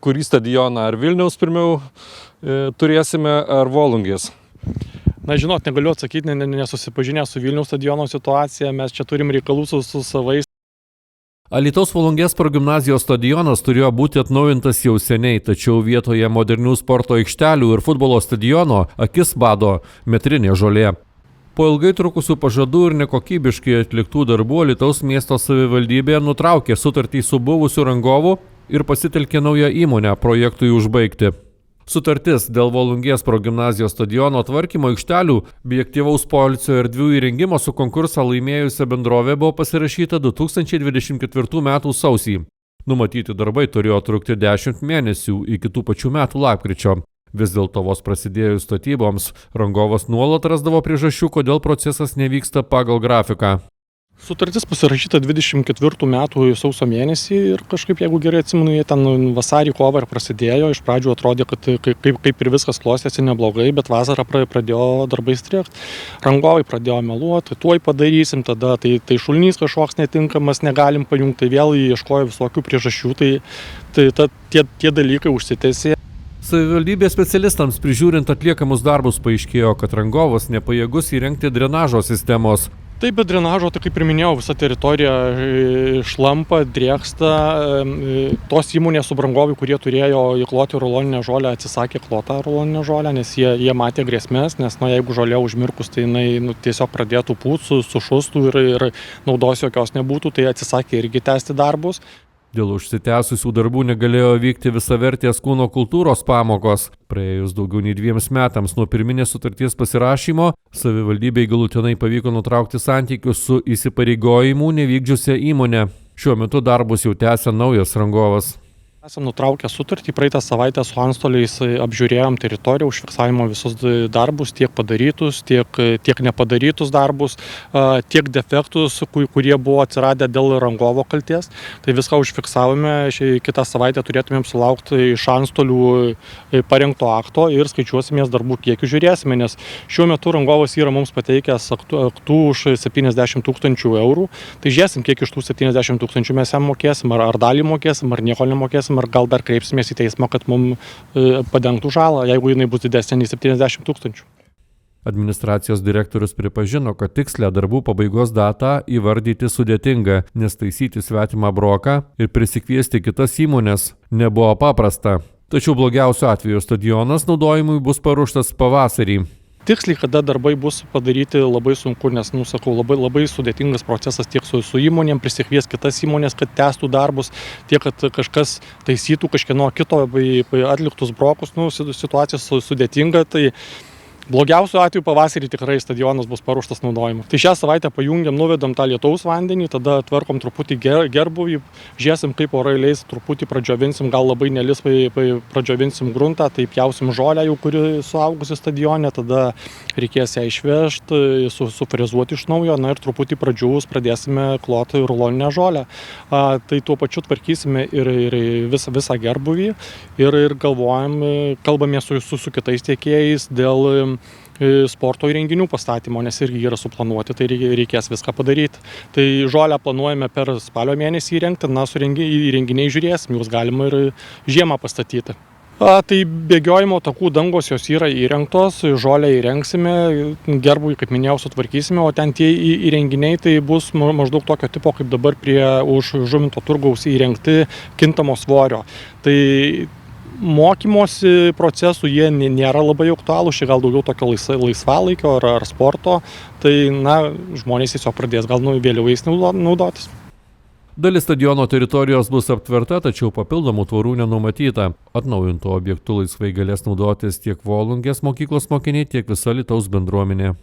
kurį stadioną, ar Vilniaus pirmiau turėsime, ar Volungės? Na, žinot, negaliu atsakyti, nesusipažinę su Vilniaus stadiono situacija, mes čia turim reikalų su savais. Alytaus Volungės progimnazijos stadionas turėjo būti atnaujintas jau seniai, tačiau vietoje modernių sporto aikštelių ir futbolo stadiono akis bado metrinė žolė. Po ilgai trukusių pažadų ir nekokybiškai atliktų darbų Alytaus miesto savivaldybė nutraukė sutartį su buvusiu rangovu ir pasitelkė naują įmonę projektui užbaigti. Sutartis dėl Volungės progimnazijos stadiono tvarkymo aikštelių bei aktyvaus poilsio erdvių įrengimo su konkursą laimėjusia bendrovė buvo pasirašyta 2024 m. sausį. Numatyti darbai turėjo trukti 10 mėnesių iki tų pačių metų lapkričio. Vis dėlto vos prasidėjus statyboms, rangovas nuolat rasdavo priežasčių, kodėl procesas nevyksta pagal grafiką. Sutartis pasirašyta 24 metų sausio mėnesį ir kažkaip, jeigu gerai atsimenu, jie ten vasarį kovą ir prasidėjo. Iš pradžių atrodė, kad kaip ir viskas klostėsi neblogai, bet vasarą pradėjo darbai strigti. Rangovai pradėjo meluoti, tuoj padarysim, tada tai šulinys kažkoks netinkamas, negalim pajungti, tai vėl ieškojo visokių priežasčių, tie dalykai užsitęsė. Savivaldybės specialistams prižiūrint atliekamus darbus paaiškėjo, kad rangovas nepajėgus įrengti drenažo sistemos. Taip, bet drenažo, tai kaip ir minėjau, visa teritorija šlampa, drėksta. Tos įmonės subrangovai, kurie turėjo įkloti ruloninę žolę, atsisakė klotą ruloninę žolę, nes jie matė grėsmės, nes jeigu žolė užmirkus, tai jinai tiesiog pradėtų pūti, sušustų ir naudos jokios nebūtų, tai atsisakė irgi tęsti darbus. Dėl užsitęsusių darbų negalėjo vykti visavertės kūno kultūros pamokos. Praėjus daugiau nei 2 metams nuo pirminės sutarties pasirašymo, savivaldybei galutinai pavyko nutraukti santykius su įsipareigojimu nevykdžiusia įmonė. Šiuo metu darbus jau tęsia naujas rangovas. Esam nutraukę sutartį, praeitą savaitę su antstoliais apžiūrėjom teritoriją, užfiksavimo visus darbus, tiek padarytus, tiek nepadarytus darbus, tiek defektus, kurie buvo atsiradę dėl rangovo kalties. Tai viską užfiksavome, kitą savaitę turėtumėm sulaukti iš antstolių parengto akto ir skaičiuosimės darbų kiekį žiūrėsime, nes šiuo metu rangovas yra mums pateikęs aktų už 70 000 eurų. Tai žiūrėsim, kiek iš tų 70 000 mes jam mokėsim, ar dalį mokėsim, ar nieko nemokėsim. Ar gal dar kreipsimės į teismą, kad mums padengtų žalą, jeigu jinai bus didesnė nei 70 000. Administracijos direktorius pripažino, kad tikslę darbų pabaigos datą įvardyti sudėtinga, nes taisyti svetimą broką ir prisikviesti kitas įmonės nebuvo paprasta. Tačiau blogiausiu atveju stadionas naudojimui bus paruoštas pavasarį. Tiksliai, kada darbai bus padaryti, labai sunku, nes, labai sudėtingas procesas tiek su įmonėm, prisikvies kitas įmonės, kad tęstų darbus, tiek, kad kažkas taisytų kažkieno kito atliktus brokus, situacija sudėtinga, tai blogiausiu atveju pavasarį tikrai stadionas bus paruoštas naudojimui. Tai šią savaitę pajungiam, nuvedam tą lietaus vandenį, tada tvarkom truputį gerbuvį, žiūrėsim, kaip orai leis, truputį pradžiovinsim, gal labai nelis pradžiovinsim gruntą, tai pjausim žolę jau, kuri suaugusi stadione, tada reikės ją išvežti, sufrezuoti iš naujo, ir truputį pradžiūvus pradėsime kloti ruloninę žolę. Tai tuo pačiu tvarkysime ir visą gerbuvį ir galvojam, kalbame su kitais tiekėjais dėl sporto įrenginių pastatymo, nes irgi yra suplanuoti, tai reikės viską padaryti. Tai žolę planuojame per spalio mėnesį įrengti, su įrenginiai žiūrėsim, juos galima ir žiemą pastatyti. Tai bėgiojimo takų dangos jos yra įrengtos, žolę įrengsime, gerbuvį, kaip minėjau, sutvarkysime, o ten tie įrenginiai tai bus maždaug tokio tipo, kaip dabar prie už Žuvinto turgaus įrengti kintamo svorio. Tai mokymosi procesų jie nėra labai aktualūs, čia gal daugiau tokio laisvalaikio ar sporto, tai žmonės tiesiog pradės gal vėliau jais naudotis. Dalis stadiono teritorijos bus aptverta, tačiau papildomų tvorų nenumatyta. Atnaujintų objektų laisvai galės naudotis tiek Volungės mokyklos mokiniai, tiek visa Alytaus bendruomenė.